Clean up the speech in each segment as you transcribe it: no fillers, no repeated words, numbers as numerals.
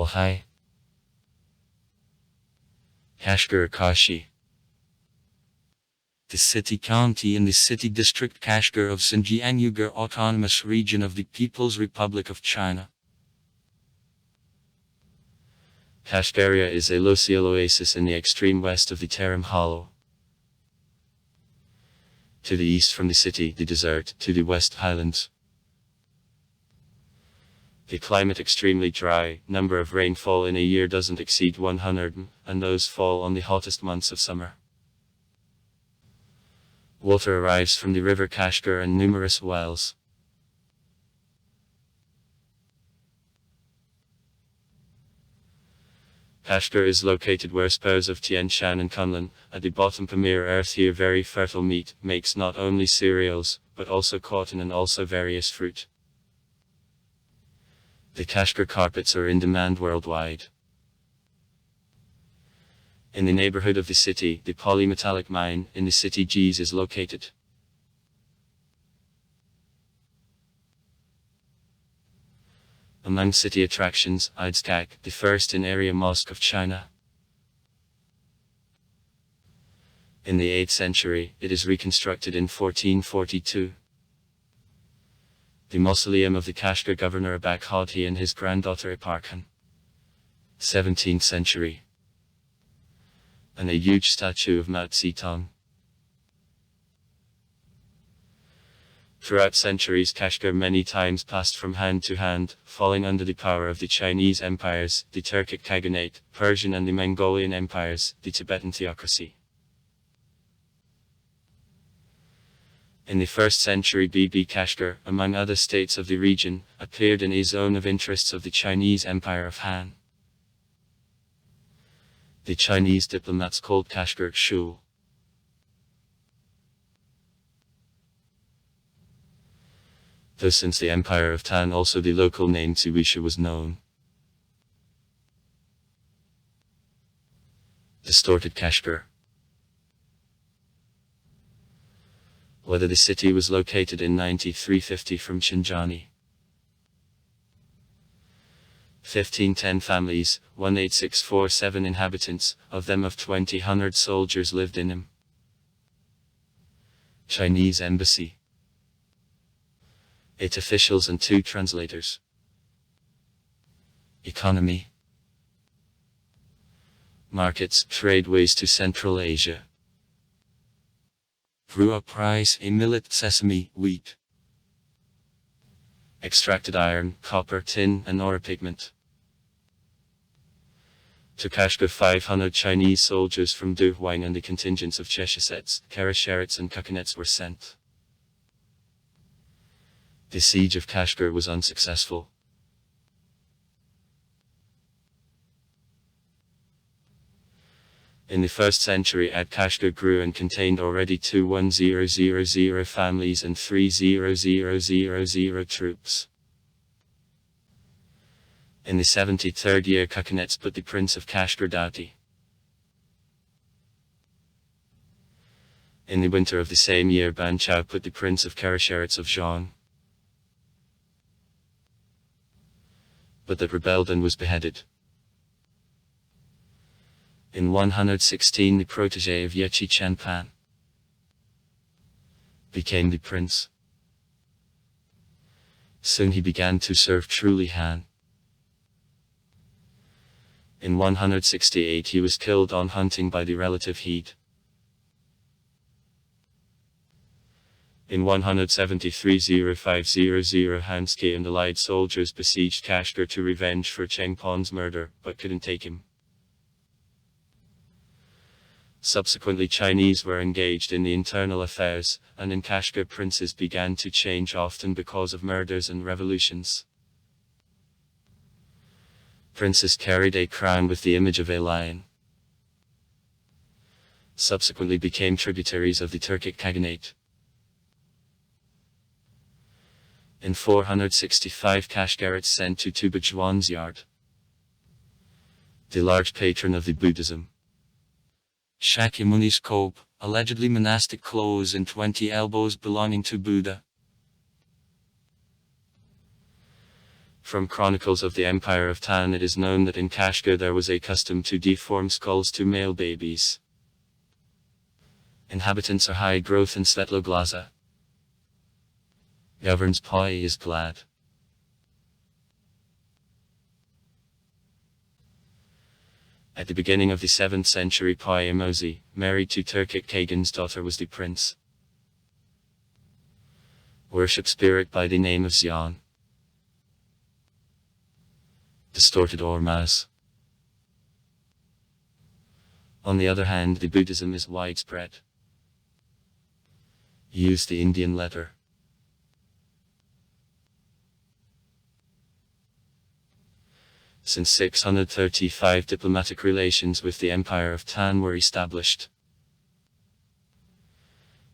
Ohai. Kashgar Kashi. The city county in the city district Kashgar of Xinjiang Autonomous Region of the People's Republic of China. Kashgaria is a local oasis in the extreme west of the Tarim Hollow. To the east from the city, the desert, to the west highlands. The climate extremely dry, number of rainfall in a year doesn't exceed 100, and those fall on the hottest months of summer. Water arrives from the river Kashgar and numerous wells. Kashgar is located where spurs of Tian Shan and Kunlun, at the bottom Pamir earth here very fertile meat, makes not only cereals, but also cotton and also various fruit. The Kashgar carpets are in demand worldwide. In the neighborhood of the city, the polymetallic mine in the city G's is located. Among city attractions, Idskak, the first in-area mosque of China. In the 8th century, it is reconstructed in 1442. The mausoleum of the Kashgar governor Abak Hodhi and his granddaughter Iparkhan. 17th century. And a huge statue of Mao Zedong. Throughout centuries, Kashgar many times passed from hand to hand, falling under the power of the Chinese empires, the Turkic Khaganate, Persian and the Mongolian empires, the Tibetan theocracy. In the 1st century BB Kashgar, among other states of the region, appeared in a zone of interests of the Chinese Empire of Han. The Chinese diplomats called Kashgar Shu. Though since the Empire of Tan also the local name Tsuisha was known. Distorted Kashgar. Whether the city was located in 9350 from Chinjani. 1510 families, 18647 inhabitants, of them of 2000 soldiers lived in him. Chinese embassy. 8 officials and 2 translators. Economy. Markets, tradeways to Central Asia. Rua price, a millet, sesame, wheat. Extracted iron, copper, tin, and ore pigment. To Kashgar 500 Chinese soldiers from Duhuang and the contingents of Cheshesets, Karasherets and Kukanets were sent. The siege of Kashgar was unsuccessful. In the 1st century Kashgar grew and contained already 21000 families and 30000 troops. In the 73rd year Kukanets put the Prince of Kashgar Doughty. In the winter of the same year Ban Chao put the Prince of Karasherets of Zhang. But that rebelled and was beheaded. In 116 the protege of Yechi Chanpan became the prince. Soon he began to serve truly Han. In 168 he was killed on hunting by the relative Heat. In 173 0500 Hansky and allied soldiers besieged Kashgar to revenge for Chengpon's murder, but couldn't take him. Subsequently Chinese were engaged in the internal affairs, and in Kashgar princes began to change often because of murders and revolutions. Princes carried a crown with the image of a lion. Subsequently became tributaries of the Turkic Khaganate. In 465 Kashgarets sent to Tubajwan's yard, the large patron of the Buddhism. Shakyamuni's cope, allegedly monastic clothes and 20 elbows belonging to Buddha. From chronicles of the Empire of Tan it is known that in Kashgar there was a custom to deform skulls to male babies. Inhabitants are high growth and Svetloglaza. Governs Poi is glad. At the beginning of the 7th century Poi Emozi, married to Turkic Kagan's daughter was the prince. Worship spirit by the name of Xian. Distorted Ormas. On the other hand, the Buddhism is widespread. Use the Indian letter. Since 635 diplomatic relations with the Empire of Tan were established.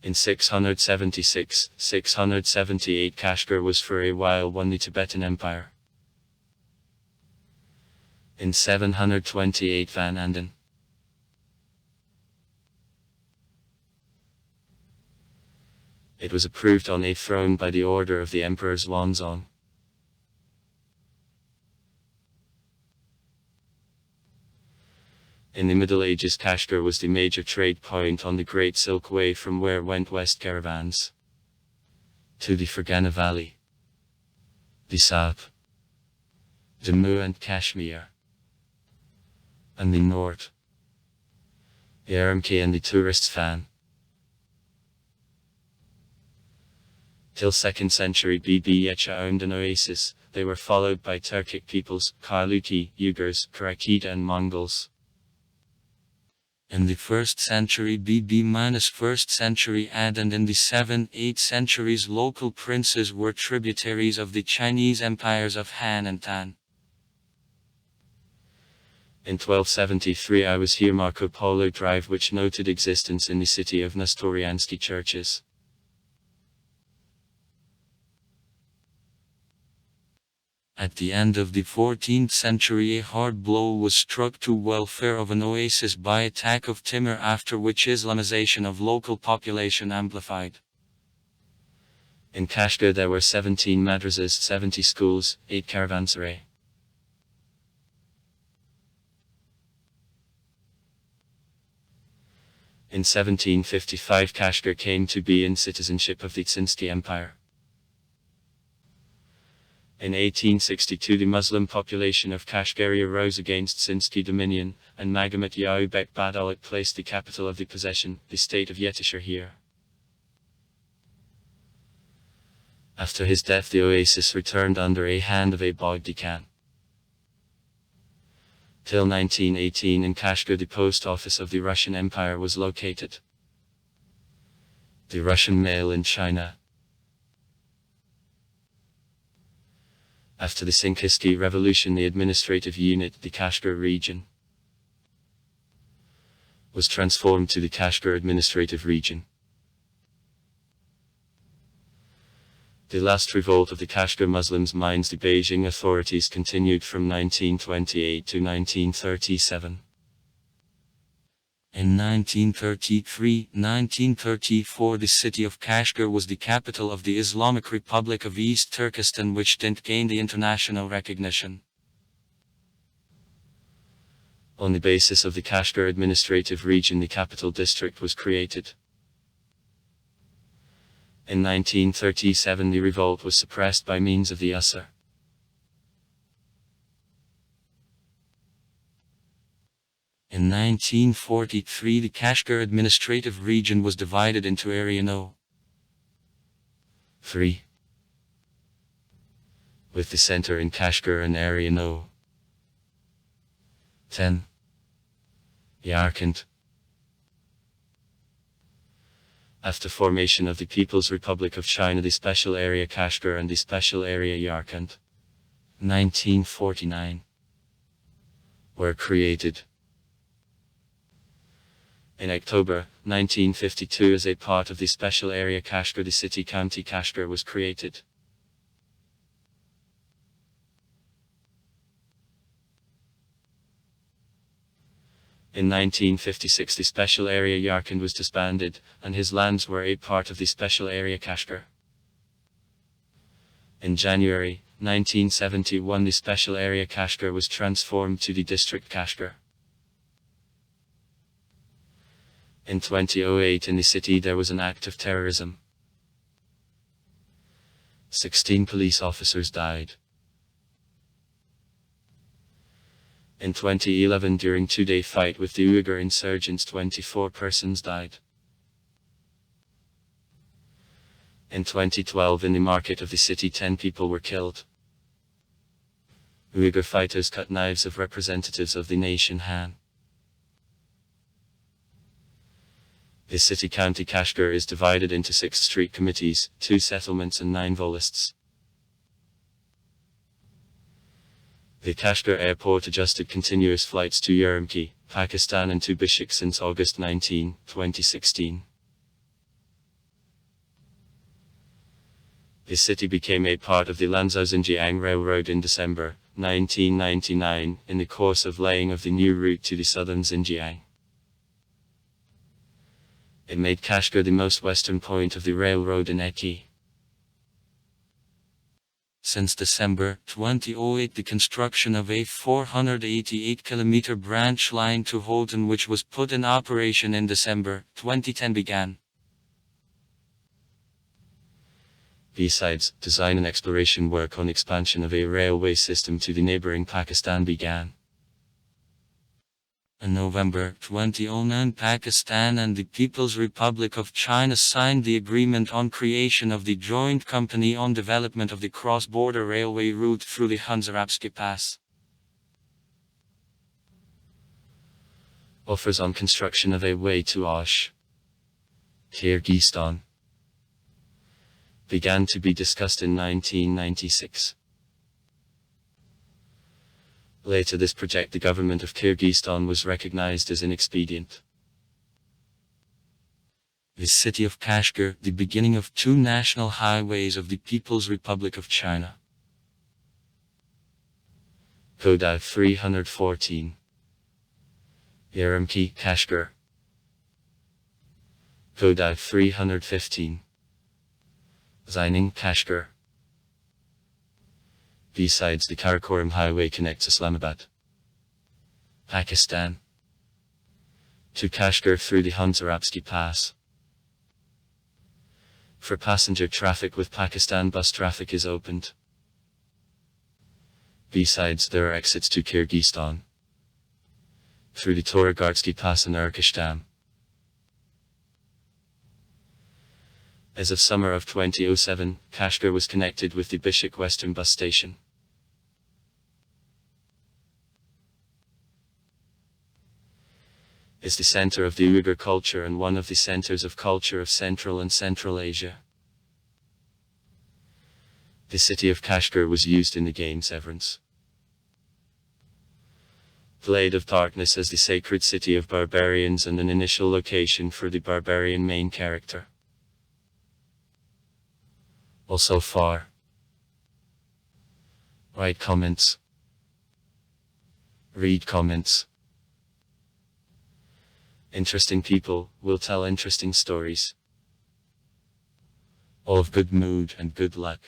In 676-678 Kashgar was for a while won the Tibetan Empire. In 728 Van Anden. It was approved on a throne by the order of the Emperor Xuanzong. In the Middle Ages Kashgar was the major trade point on the Great Silk Way from where went west caravans to the Fergana Valley, the Sab, Jammu and Kashmir, and the north, the Aramki and the tourists Fan. Till 2nd century BB Yecha owned an oasis. They were followed by Turkic peoples, Karluki, Uyghurs, Karakida and Mongols. In the 1st century BB-1st century AD and in the 7th-8th centuries local princes were tributaries of the Chinese empires of Han and Tan. In 1273 I was here Marco Polo Drive which noted existence in the city of Nestoriansky churches. At the end of the 14th century a hard blow was struck to welfare of an oasis by attack of Timur after which Islamization of local population amplified. In Kashgar there were 17 madrasas, 70 schools, 8 caravanserai. In 1755 Kashgar came to be in citizenship of the Tsinsky Empire. In 1862 the Muslim population of Kashgaria rose against Tsinsky dominion, and Magamet Yaubek Badalit placed the capital of the possession, the state of Yetishir here. After his death the oasis returned under a hand of a Bogdi Khan. Till 1918 in Kashgar the post office of the Russian Empire was located. The Russian mail in China. After the Sinkisky Revolution the administrative unit, the Kashgar region, was transformed to the Kashgar Administrative Region. The last revolt of the Kashgar Muslims mines the Beijing authorities continued from 1928 to 1937. In 1933-1934 the city of Kashgar was the capital of the Islamic Republic of East Turkestan which didn't gain the international recognition. On the basis of the Kashgar Administrative Region the capital district was created. In 1937 the revolt was suppressed by means of the Usur. In 1943 the Kashgar Administrative Region was divided into Area No. 3, with the center in Kashgar and Area No. 10, Yarkand. After formation of the People's Republic of China the Special Area Kashgar and the Special Area Yarkand, 1949, were created. In October 1952 as a part of the Special Area Kashgar the city County Kashgar was created. In 1956 the Special Area Yarkand was disbanded, and his lands were a part of the Special Area Kashgar. In January 1971 the special area Kashgar was transformed to the district Kashgar. In 2008 in the city there was an act of terrorism. 16 police officers died. In 2011 during two-day fight with the Uyghur insurgents 24 persons died. In 2012 in the market of the city 10 people were killed. Uyghur fighters cut knives of representatives of the nation Han. The city-county Kashgar is divided into 6 street committees, 2 settlements and 9 volists. The Kashgar airport adjusted continuous flights to Ürümqi, Pakistan and to Bishkek since August 19, 2016. The city became a part of the Lanzhou-Xinjiang Railroad in December 1999 in the course of laying of the new route to the southern Xinjiang. It made Kashgar the most western point of the railroad in Eki. Since December 2008 the construction of a 488-kilometer branch line to Holton which was put in operation in December 2010 began. Besides, design and exploration work on expansion of a railway system to the neighboring Pakistan began. In November 2009 Pakistan and the People's Republic of China signed the agreement on creation of the Joint Company on Development of the Cross-Border Railway Route through the Hunzarabsky Pass. Offers on construction of a way to Osh, Kyrgyzstan, began to be discussed in 1996. Later this project the government of Kyrgyzstan was recognized as inexpedient. The city of Kashgar, the beginning of 2 national highways of the People's Republic of China. Code 314. Ürümqi, Kashgar. Code 315. Xining, Kashgar. Besides, the Karakoram Highway connects Islamabad, Pakistan, to Kashgar through the Hunzarabsky Pass. For passenger traffic with Pakistan bus traffic is opened. Besides, there are exits to Kyrgyzstan through the Toragartsky Pass and Urkesh Dam. As of summer of 2007, Kashgar was connected with the Bishkek Western bus station. Is the center of the Uyghur culture and one of the centers of culture of Central and Central Asia. The city of Kashgar was used in the game Severance. Blade of Darkness as the sacred city of barbarians and an initial location for the barbarian main character. Also far. Write comments. Read comments. Interesting people will tell interesting stories. All of good mood and good luck.